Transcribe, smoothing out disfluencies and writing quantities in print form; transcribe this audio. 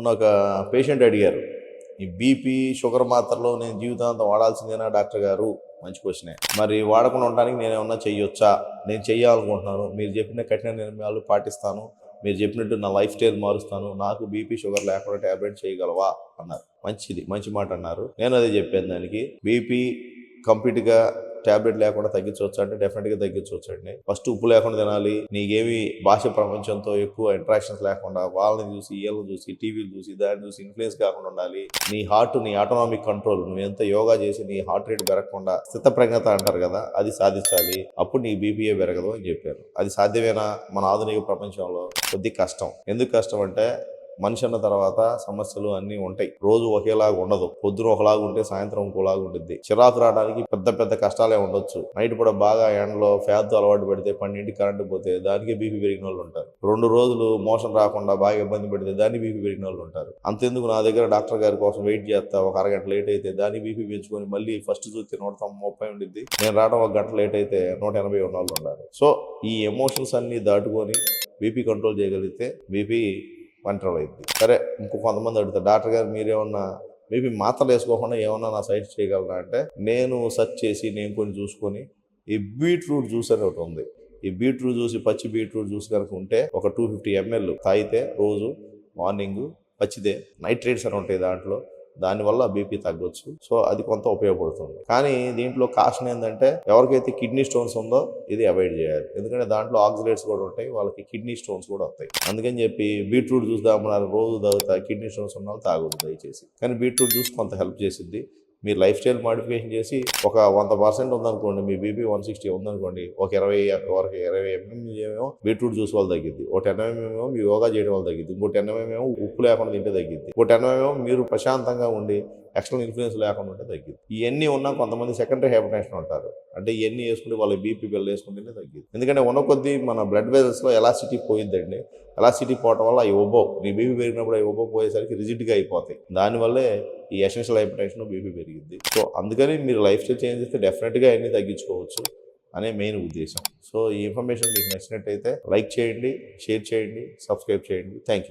మొన్న ఒక పేషెంట్ అడిగారు, ఈ బీపీ షుగర్ మాత్రలు నేను జీవితాంతం వాడాల్సిందేనా డాక్టర్ గారు? మంచి క్వశ్చనే. మరి వాడకుండా ఉండడానికి నేనేమన్నా చెయ్యొచ్చా? నేను చెయ్యాలనుకుంటున్నాను, మీరు చెప్పిన కఠిన నిర్ణయాలు పాటిస్తాను, మీరు చెప్పినట్టు నా లైఫ్ స్టైల్ మారుస్తాను, నాకు బీపీ షుగర్ లేకుండా ట్యాబ్లెట్ చేయగలవా అన్నారు. మంచి మాట అన్నారు. నేను అదే చెప్పాను దానికి. బీపీ కంప్లీట్గా ట్యాబ్లెట్ లేకుండా తగ్గించవచ్చు అంటే డెఫినెట్గా తగ్గించవచ్చు అండి. ఫస్ట్ ఉప్పు లేకుండా తినాలి, నీకేమి భాష ప్రపంచంతో ఎక్కువ ఇంట్రాక్షన్స్ లేకుండా, వాళ్ళని చూసి వీళ్ళని చూసి టీవీలు చూసి దాన్ని చూసి ఇన్ఫ్లుయెన్స్ కాకుండా ఉండాలి. నీ హార్ట్, నీ ఆటోనామిక్ కంట్రోల్, నువ్వు ఎంత యోగా చేసి నీ హార్ట్ రేట్ పెరగకుండా స్థితప్రజ్ఞత అంటారు కదా, అది సాధించాలి. అప్పుడు నీ బీపీఏ పెరగదు అని చెప్పారు. అది సాధ్యమేనా మన ఆధునిక ప్రపంచంలో? కొద్ది కష్టం. ఎందుకు కష్టం అంటే మనిషి అన్న తర్వాత సమస్యలు అన్నీ ఉంటాయి. రోజు ఒకేలాగా ఉండదు. పొద్దున ఒకలాగా ఉంటే సాయంత్రం ఇంకోలాగా ఉంటుంది. చిరాకు రావడానికి పెద్ద పెద్ద కష్టాలే ఉండొచ్చు. నైట్ కూడా బాగా ఎండలో ఫ్యాన్తో అలవాటు పెడితే 12ంటికి కరెంటు పోతే దానికి బీపీ పెరిగిన వాళ్ళు ఉంటారు. 2 రోజులు మోషన్ రాకుండా బాగా ఇబ్బంది పెడితే దానికి బీపీ పెరిగిన వాళ్ళు ఉంటారు. అంతెందుకు, నా దగ్గర డాక్టర్ గారి కోసం వెయిట్ చేస్తా, ఒక అరగంట లేట్ అయితే దానికి బీపీ పెంచుకొని మళ్ళీ ఫస్ట్ చూస్తే 130 ఉండిద్ది, నేను రావడం ఒక గంట లేట్ అయితే 180 ఉన్న వాళ్ళు ఉన్నారు. సో ఈ ఎమోషన్స్ అన్ని దాటుకొని బీపీ కంట్రోల్ చేయగలిగితే బీపీ కంట్రోల్ అయింది. సరే, ఇంకో కొంతమంది అడుగుతారు, డాక్టర్ గారు మీరేమన్నా మేబీ మాత్రలు వేసుకోకుండా ఏమన్నా నా సైట్ చేయగలరా అంటే, నేను సెర్చ్ చేసి నేను కొన్ని చూసుకొని ఈ బీట్రూట్ జ్యూస్ అని ఒకటి ఉంది. ఈ బీట్రూట్ జ్యూస్, పచ్చి బీట్రూట్ జ్యూస్ కనుక ఉంటే ఒక 250 ml తాగితే రోజు మార్నింగ్, పచ్చిదే, నైట్రేట్స్ అని ఉంటాయి దాంట్లో, దానివల్ల బీపీ తగ్గొచ్చు. సో అది కొంత ఉపయోగపడుతుంది. కానీ దీంట్లో కాషన్ ఏంటంటే, ఎవరికైతే కిడ్నీ స్టోన్స్ ఉందో ఇది అవాయిడ్ చేయాలి. ఎందుకంటే దాంట్లో ఆక్సిలేట్స్ కూడా ఉంటాయి, వాళ్ళకి కిడ్నీ స్టోన్స్ కూడా వస్తాయి. అందుకని చెప్పి బీట్రూట్ జ్యూస్ తాగమన్నారు, రోజు తాగుతా, కిడ్నీ స్టోన్స్ ఉన్న వాళ్ళు తాగొద్దు దయచేసి. కానీ బీట్రూట్ జ్యూస్ కొంత హెల్ప్ చేసిద్ది. మీరు లైఫ్ స్టైల్ మాడిఫికేషన్ చేసి ఒక 100% ఉందనుకోండి, మీ బీపీ 160 ఉందనుకోండి, ఒక 20 ml ఏమో బీట్రూట్ జ్యూస్ వల్ల తగ్గిద్ది, ఒక 10 ml ఏమో మీ యోగా చేయడం వల్ల తగ్గిద్ది, ఇంకో 10 ml ఏమో ఉప్పు లేకుండా తింటే తగ్గిద్ది, ఇంకో 10 ml ఏమో మీరు ప్రశాంతంగా ఉండి ఎక్స్టర్నల్ ఇన్ఫ్లుయెన్స్ లేకుండా ఉంటే తగ్గిద్ది. ఇవన్నీ ఉన్నా కొంతమంది సెకండరీ హైపర్టెన్షన్ ఉంటారు, అంటే ఇవన్నీ వేసుకుంటే వాళ్ళ బీపీ బిల్ వేసుకుంటేనే తగ్గిద్ది. ఎందుకంటే ఉన్న కొద్దీ మన బ్లడ్ వెజల్స్లో ఎలాసిటీ పోయిద్దండి. ఎలాసిటీ పోవటం వల్ల అవి నీ బీపీ పెరిగినప్పుడు అవి పోయేసరికి రిజిడ్గా అయిపోతాయి. దానివల్లే ఈ ఎసెన్షియల్ హైపర్టెన్షన్ బీపీ పెరిగింది. సో అందుకని మీరు లైఫ్ స్టైల్ చేంజ్ చేస్తే డెఫినెట్గా అన్నీ తగ్గించుకోవచ్చు అనే మెయిన్ ఉద్దేశం. సో ఈ ఇన్ఫర్మేషన్ మీకు నచ్చినట్టయితే లైక్ చేయండి, షేర్ చేయండి, సబ్స్క్రైబ్ చేయండి. Thank you.